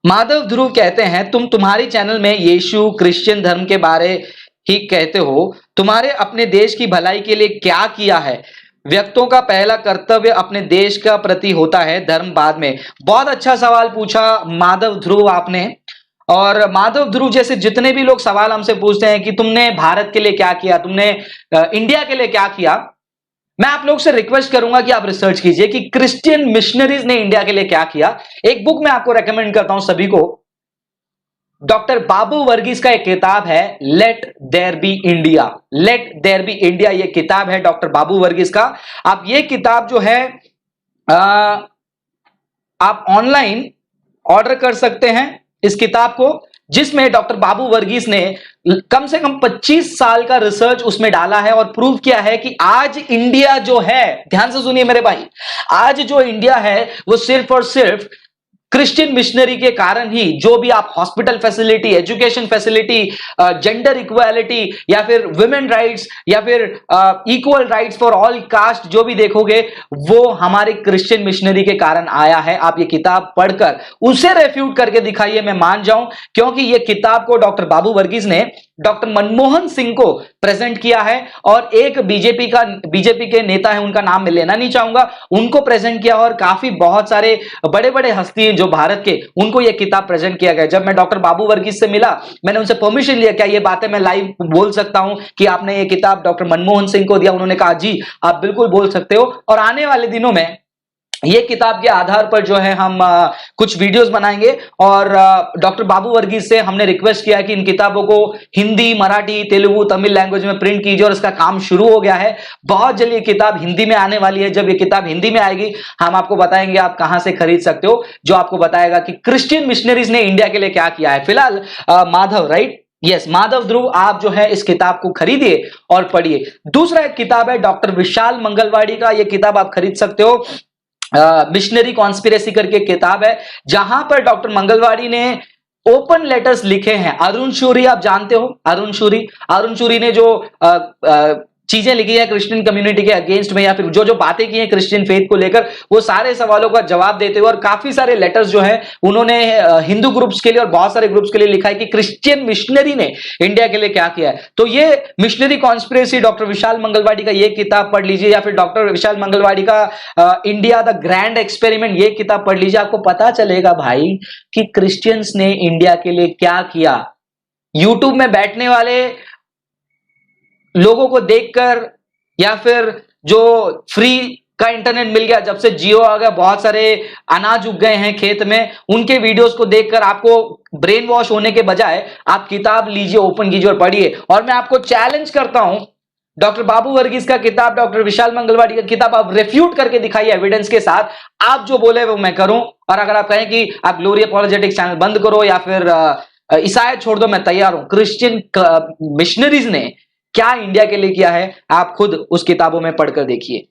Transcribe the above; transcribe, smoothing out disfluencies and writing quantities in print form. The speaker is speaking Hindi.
माधव ध्रुव कहते हैं, तुम्हारी चैनल में यीशु क्रिश्चियन धर्म के बारे ही कहते हो, तुम्हारे अपने देश की भलाई के लिए क्या किया है? व्यक्तियों का पहला कर्तव्य अपने देश का प्रति होता है, धर्म बाद में। बहुत अच्छा सवाल पूछा माधव ध्रुव आपने। और माधव ध्रुव जैसे जितने भी लोग सवाल हमसे पूछते हैं कि तुमने भारत के लिए क्या किया, तुमने इंडिया के लिए क्या किया, मैं आप लोग से रिक्वेस्ट करूंगा कि आप रिसर्च कीजिए कि क्रिश्चियन मिशनरीज ने इंडिया के लिए क्या किया। एक बुक मैं आपको रेकमेंड करता हूं सभी को, डॉक्टर बाबू वर्गीस का एक किताब है, let there be India. Let there be India ये किताब है डॉक्टर बाबू वर्गीस का। आप ये किताब जो है आप ऑनलाइन ऑर्डर कर सकते हैं इस किताब को, जिसमें डॉक्टर बाबू वर्गीस ने कम से कम 25 साल का रिसर्च उसमें डाला है और प्रूव किया है कि आज इंडिया जो है, ध्यान से सुनिए मेरे भाई, आज जो इंडिया है वो सिर्फ और सिर्फ क्रिश्चियन मिशनरी के कारण ही, जो भी आप hospital facility, education facility, gender equality या फिर वुमेन राइट्स या फिर equal rights for all cast जो भी देखोगे, वो हमारे क्रिश्चियन मिशनरी के कारण आया है। आप ये किताब पढ़कर उसे रेफ्यूट करके दिखाइए, मैं मान जाऊं, क्योंकि ये किताब को डॉक्टर बाबू वर्गीस ने डॉक्टर मनमोहन सिंह को प्रेजेंट किया है और एक बीजेपी के नेता है, उनका नाम मैं लेना नहीं चाहूंगा, उनको प्रेजेंट किया और काफी बहुत सारे बड़े बड़े हस्ती जो भारत के, उनको यह किताब प्रेजेंट किया गया। जब मैं डॉक्टर बाबू वर्गीस से मिला, मैंने उनसे परमिशन लिया, क्या ये बातें मैं लाइव बोल सकता हूं कि आपने ये किताब डॉक्टर मनमोहन सिंह को दिया? उन्होंने कहा जी आप बिल्कुल बोल सकते हो। और आने वाले दिनों में ये किताब के आधार पर जो है हम कुछ वीडियोस बनाएंगे और डॉक्टर बाबू वर्गीस से हमने रिक्वेस्ट किया कि इन किताबों को हिंदी, मराठी, तेलुगु, तमिल लैंग्वेज में प्रिंट कीजिए और इसका काम शुरू हो गया है। बहुत जल्द ये किताब हिंदी में आने वाली है। जब ये किताब हिंदी में आएगी हम आपको बताएंगे आप कहां से खरीद सकते हो, जो आपको बताएगा कि क्रिश्चियन मिशनरीज ने इंडिया के लिए क्या किया है। फिलहाल माधव, राइट, यस, माधव ध्रुव, आप जो है इस किताब को खरीदिए और पढ़िए। दूसरा एक किताब है डॉक्टर विशाल मंगलवाड़ी का, यह किताब आप खरीद सकते हो, मिशनरी कॉन्स्पिरेसी करके किताब है, जहां पर डॉक्टर मंगलवाड़ी ने ओपन लेटर्स लिखे हैं। अरुण शूरी आप जानते हो, अरुण शूरी ने जो चीजें लिखी है क्रिश्चियन कम्युनिटी के अगेंस्ट में, या फिर जो जो बातें की हैं क्रिश्चियन फेथ को लेकर, वो सारे सवालों का जवाब देते हुए और काफी सारे लेटर्स जो है उन्होंने हिंदू ग्रुप्स के लिए और बहुत सारे ग्रुप्स के लिए लिखा है कि क्रिश्चियन मिशनरी ने इंडिया के लिए क्या किया है। तो ये मिशनरी कॉन्स्पिरेसी डॉक्टर विशाल मंगलवाड़ी का ये किताब पढ़ लीजिए, या फिर डॉक्टर विशाल मंगलवाड़ी का इंडिया द ग्रैंड एक्सपेरिमेंट ये किताब पढ़ लीजिए। आपको पता चलेगा भाई कि क्रिश्चियंस ने इंडिया के लिए क्या किया। यूट्यूब में बैठने वाले लोगों को देखकर, या फिर जो फ्री का इंटरनेट मिल गया, जब से जियो आ गया, बहुत सारे अनाज उग गए हैं खेत में, उनके वीडियोस को देखकर आपको ब्रेन वॉश होने के बजाय आप किताब लीजिए, ओपन कीजिए और पढ़िए। और मैं आपको चैलेंज करता हूं, डॉक्टर बाबू वर्गीस का किताब, डॉक्टर विशाल मंगलवाड़ी का किताब आप रेफ्यूट करके दिखाइए एविडेंस के साथ। आप जो बोले वो मैं करूं, और अगर आप कहें कि आप ग्लोरी अपॉलोजेटिक्स चैनल बंद करो या फिर ईसाईयत छोड़ दो, मैं तैयार हूं। क्रिश्चियन मिशनरीज ने क्या इंडिया के लिए किया है, आप खुद उस किताबों में पढ़कर देखिए।